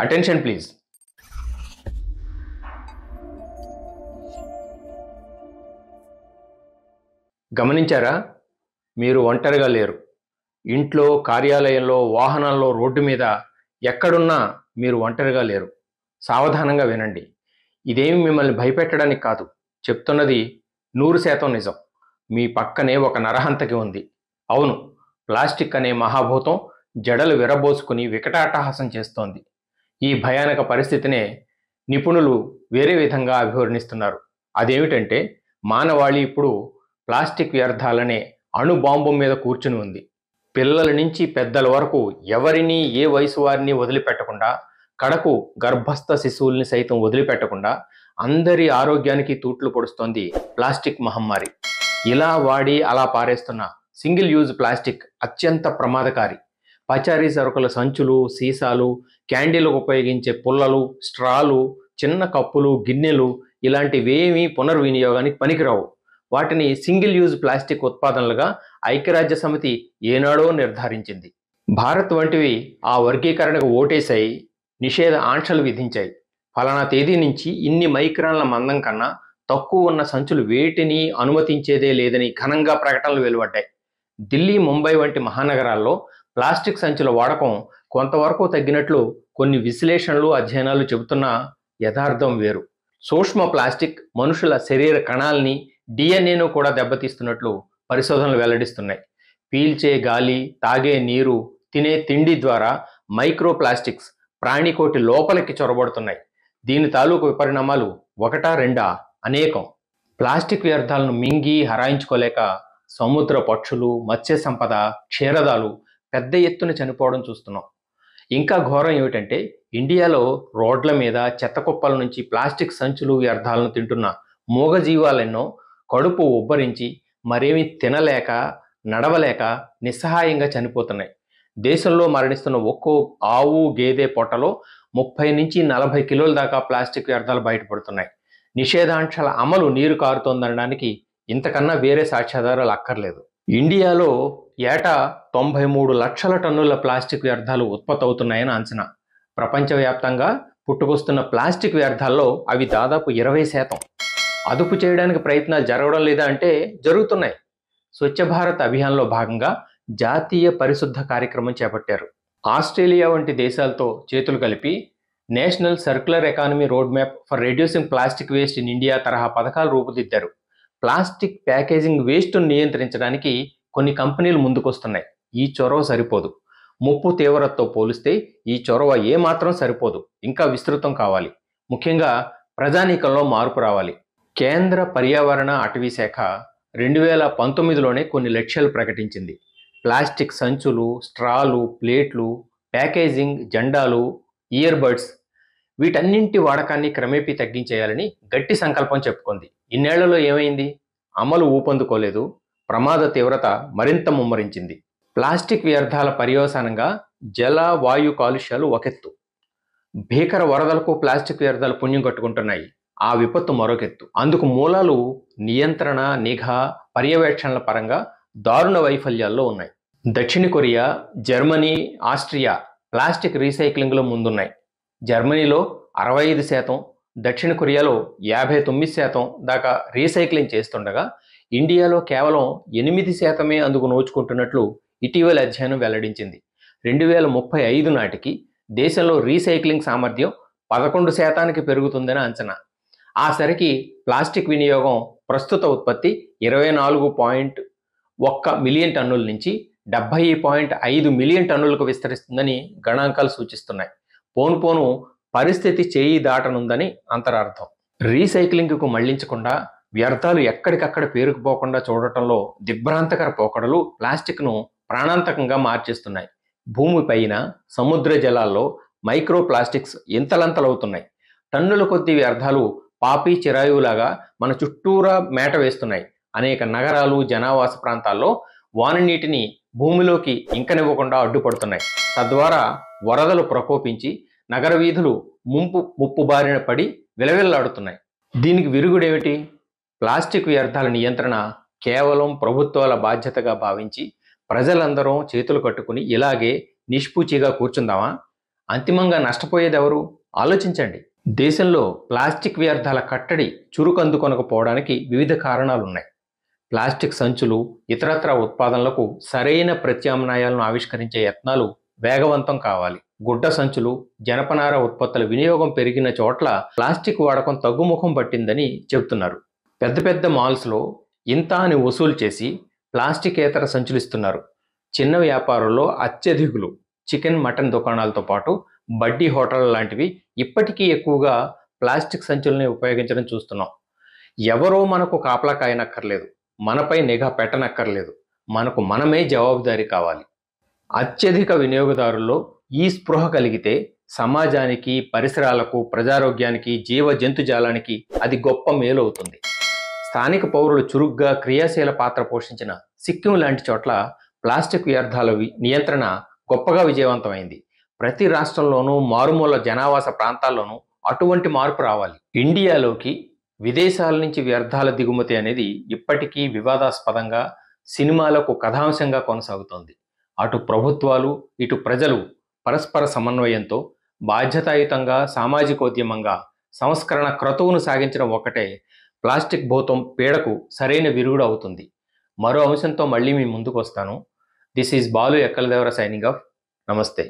Attention please. గమనించారా? మీరు ఒంటరిగా లేరు. ఇంట్లో, కార్యాలయంలో, వాహనాల్లో, రోడ్డు మీద ఎక్కడున్నా మీరు ఒంటరిగా లేరు. సావధానంగా వినండి. ఇదేమి మిమ్మల్ని భయపెట్టడానికి కాదు. చెప్తున్నది 100% నిజం. మీ పక్కనే ఒక నరహంతకి ఉంది. అవును, ప్లాస్టిక్ అనే మహాభూతం జడలు విరబోసుకుని వికటాట్టహాసం చేస్తోంది. ఈ భయానక పరిస్థితినే నిపుణులు వేరే విధంగా అభివర్ణిస్తున్నారు. అదేమిటంటే, మానవాళి ఇప్పుడు ప్లాస్టిక్ వ్యర్థాలనే అణుబాంబు మీద కూర్చుని ఉంది. పిల్లల నుంచి పెద్దల వరకు ఎవరినీ, ఏ వయసు వారిని వదిలిపెట్టకుండా, కడకు గర్భస్థ శిశువుల్ని సైతం వదిలిపెట్టకుండా అందరి ఆరోగ్యానికి తూట్లు పొడుస్తోంది ప్లాస్టిక్ మహమ్మారి. ఇలా వాడి అలా పారేస్తున్న సింగిల్ యూజ్ ప్లాస్టిక్ అత్యంత ప్రమాదకారి. పచారీ సరుకుల సంచులు, సీసాలు, క్యాండిల్కు ఉపయోగించే పుల్లలు, స్ట్రాలు, చిన్న కప్పులు, గిన్నెలు ఇలాంటివేమీ పునర్వినియోగానికి పనికిరావు. వాటిని సింగిల్ యూజ్ ప్లాస్టిక్ ఉత్పాదనలుగా ఐక్యరాజ్య సమితి ఏనాడో నిర్ధారించింది. భారత్ వంటివి ఆ వర్గీకరణకు ఓటేశాయి, నిషేధ ఆంక్షలు విధించాయి. ఫలానా తేదీ నుంచి ఇన్ని మైక్రాన్ల మందం కన్నా తక్కువ ఉన్న సంచులు వేటిని అనుమతించేదే లేదని ఘనంగా ప్రకటనలు వెలువడ్డాయి. ఢిల్లీ, ముంబై వంటి మహానగరాల్లో ప్లాస్టిక్ సంచుల వాడకం కొంతవరకు తగ్గినట్లు కొన్ని విశ్లేషణలు, అధ్యయనాలు చెబుతున్నా యథార్థం వేరు. సూక్ష్మ ప్లాస్టిక్ మనుషుల శరీర కణాల్ని, డిఎన్ఏను కూడా దెబ్బతీస్తున్నట్లు పరిశోధనలు వెల్లడిస్తున్నాయి. పీల్చే గాలి, తాగే నీరు, తినే తిండి ద్వారా మైక్రో ప్లాస్టిక్స్ ప్రాణికోటి లోపలికి చొరబడుతున్నాయి. దీని తాలూకు విపరిణామాలు ఒకటా రెండా? అనేకం. ప్లాస్టిక్ వ్యర్థాలను మింగి హరాయించుకోలేక సముద్ర పక్షులు, మత్స్య సంపద, క్షీరదాలు పెద్ద ఎత్తున చనిపోవడం చూస్తున్నాం. ఇంకా ఘోరం ఏమిటంటే, ఇండియాలో రోడ్ల మీద చెత్త కుప్పల నుంచి ప్లాస్టిక్ సంచులు, వ్యర్థాలను తింటున్న మూగజీవాలెన్నో కడుపు ఉబ్బరించి మరేమీ తినలేక, నడవలేక నిస్సహాయంగా చనిపోతున్నాయి. దేశంలో మరణిస్తున్న ఒక్కో ఆవు, గేదె పొట్టలో 30 నుంచి 40 కిలోల దాకా ప్లాస్టిక్ వ్యర్థాలు బయటపడుతున్నాయి. నిషేధాంక్షల అమలు నీరు కారుతోందనడానికి ఇంతకన్నా వేరే సాక్ష్యాధారాలు అక్కర్లేదు. ఇండియాలో ఏటా 93 లక్షల టన్నుల ప్లాస్టిక్ వ్యర్థాలు ఉత్పత్తి అవుతున్నాయని అంచనా. ప్రపంచవ్యాప్తంగా పుట్టుకొస్తున్న ప్లాస్టిక్ వ్యర్థాల్లో అవి దాదాపు 20%. అదుపు చేయడానికి ప్రయత్నాలు జరగడం లేదా అంటే జరుగుతున్నాయి. స్వచ్ఛ భారత్ అభియాన్లో భాగంగా జాతీయ పరిశుద్ధ కార్యక్రమం చేపట్టారు. ఆస్ట్రేలియా వంటి దేశాలతో చేతులు కలిపి national circular economy road map for reducing plastic waste in India తరహా పథకాలు రూపుదిద్దారు. ప్లాస్టిక్ ప్యాకేజింగ్ వేస్ట్ను నియంత్రించడానికి కొన్ని కంపెనీలు ముందుకొస్తున్నాయి. ఈ చొరవ సరిపోదు. ముప్పు తీవ్రతతో పోలిస్తే ఈ చొరవ ఏమాత్రం సరిపోదు. ఇంకా విస్తృతం కావాలి. ముఖ్యంగా ప్రజానీకంలో మార్పు రావాలి. కేంద్ర పర్యావరణ అటవీ శాఖ 2019లోనే కొన్ని లక్ష్యాలు ప్రకటించింది. ప్లాస్టిక్ సంచులు, స్ట్రాలు, ప్లేట్లు, ప్యాకేజింగ్, జెండాలు, ఇయర్బడ్స్ వీటన్నింటి వాడకాన్ని క్రమేపీ తగ్గించేయాలని గట్టి సంకల్పం చెప్పుకుంది. ఇన్నేళ్లలో ఏమైంది? అమలు ఊపందుకోలేదు. ప్రమాద తీవ్రత మరింత ముమ్మరించింది. ప్లాస్టిక్ వ్యర్థాల పర్యవసానంగా జల, వాయు కాలుష్యాలు ఒకెత్తు. భీకర వరదలకు ప్లాస్టిక్ వ్యర్థాలు పుణ్యం కట్టుకుంటున్నాయి. ఆ విపత్తు మరొకెత్తు. అందుకు మూలాలు నియంత్రణ, నిఘా, పర్యవేక్షణల పరంగా దారుణ వైఫల్యాల్లో ఉన్నాయి. దక్షిణ కొరియా, జర్మనీ, ఆస్ట్రియా ప్లాస్టిక్ రీసైక్లింగ్లో ముందున్నాయి. జర్మనీలో 65%, దక్షిణ కొరియాలో 59% దాకా రీసైక్లింగ్ చేస్తుండగా ఇండియాలో కేవలం 8% అందుకు నోచుకుంటున్నట్లు ఇటీవల అధ్యయనం వెల్లడించింది. 2035 నాటికి దేశంలో రీసైక్లింగ్ సామర్థ్యం 11% పెరుగుతుందని అంచనా. ఆ సరికి ప్లాస్టిక్ వినియోగం ప్రస్తుత ఉత్పత్తి 24.1 మిలియన్ టన్నుల నుంచి 70.5 మిలియన్ టన్నులకు విస్తరిస్తుందని గణాంకాలు సూచిస్తున్నాయి. పోను పరిస్థితి చేయి దాటనుందని అంతరార్థం. రీసైక్లింగ్కు మళ్లించకుండా వ్యర్థాలు ఎక్కడికక్కడ పేరుకుపోకుండా చూడటంలో దిగ్భ్రాంతకర పోకడలు ప్లాస్టిక్ను ప్రాణాంతకంగా మార్చేస్తున్నాయి. భూమిపైన, సముద్ర జలాల్లో మైక్రో ప్లాస్టిక్స్ ఇంతలంతలవుతున్నాయి. టన్నుల కొద్ది వ్యర్థాలు పాపి చిరాయులాగా మన చుట్టూరా మేట వేస్తున్నాయి. అనేక నగరాలు, జనావాస ప్రాంతాల్లో వాన నీటిని భూమిలోకి ఇంకనివ్వకుండా అడ్డుపడుతున్నాయి. తద్వారా వరదలు ప్రకోపించి నగర వీధులు ముప్పు బారిన పడి విలవిల్లాడుతున్నాయి. దీనికి విరుగుడేమిటి? ప్లాస్టిక్ వ్యర్థాల నియంత్రణ కేవలం ప్రభుత్వాల బాధ్యతగా భావించి ప్రజలందరం చేతులు కట్టుకుని ఇలాగే నిష్పూచిగా కూర్చుందామా? అంతిమంగా నష్టపోయేది ఎవరు? ఆలోచించండి. దేశంలో ప్లాస్టిక్ వ్యర్థాల కట్టడి చురుకందుకొనకపోవడానికి వివిధ కారణాలున్నాయి. ప్లాస్టిక్ సంచులు, ఇతరత్రా ఉత్పాదనలకు సరైన ప్రత్యామ్నాయాలను ఆవిష్కరించే యత్నాలు వేగవంతం కావాలి. గుడ్డ సంచులు, జనపనార ఉత్పత్తుల వినియోగం పెరిగిన చోట్ల ప్లాస్టిక్ వాడకం తగ్గుముఖం పట్టిందని చెబుతున్నారు. పెద్ద పెద్ద మాల్స్లో ఇంత అని వసూలు చేసి ప్లాస్టికేతర సంచులు ఇస్తున్నారు. చిన్న వ్యాపారుల్లో అత్యధికులు చికెన్, మటన్ దుకాణాలతో పాటు బడ్డీ హోటళ్ల లాంటివి ఇప్పటికీ ఎక్కువగా ప్లాస్టిక్ సంచుల్ని ఉపయోగించడం చూస్తున్నాం. ఎవరో మనకు కాపలా కాయనక్కర్లేదు, మనపై నిఘా పెట్టనక్కర్లేదు, మనకు మనమే జవాబుదారీ కావాలి. అత్యధిక వినియోగదారుల్లో ఈ స్పృహ కలిగితే సమాజానికి, పరిసరాలకు, ప్రజారోగ్యానికి, జీవ జంతుజాలానికి అది గొప్ప మేలు అవుతుంది. స్థానిక పౌరులు చురుగ్గా క్రియాశీల పాత్ర పోషించిన సిక్కిం లాంటి చోట్ల ప్లాస్టిక్ వ్యర్థాల నియంత్రణ గొప్పగా విజయవంతమైంది. ప్రతి రాష్ట్రంలోనూ, మారుమూల జనావాస ప్రాంతాల్లోనూ అటువంటి మార్పు రావాలి. ఇండియాలోకి విదేశాల నుంచి వ్యర్థాల దిగుమతి అనేది ఇప్పటికీ వివాదాస్పదంగా సినిమాలకు కథాంశంగా కొనసాగుతోంది. అటు ప్రభుత్వాలు, ఇటు ప్రజలు పరస్పర సమన్వయంతో బాధ్యతాయుతంగా, సామాజికోద్యమంగా సంస్కరణ క్రతువును సాగించడం ఒకటే ప్లాస్టిక్ భూతం పీడకు సరైన విరుగుడు అవుతుంది. మరో అంశంతో మళ్ళీ మీ ముందుకు వస్తాను. This is Balu Ekkaladevara signing off. నమస్తే.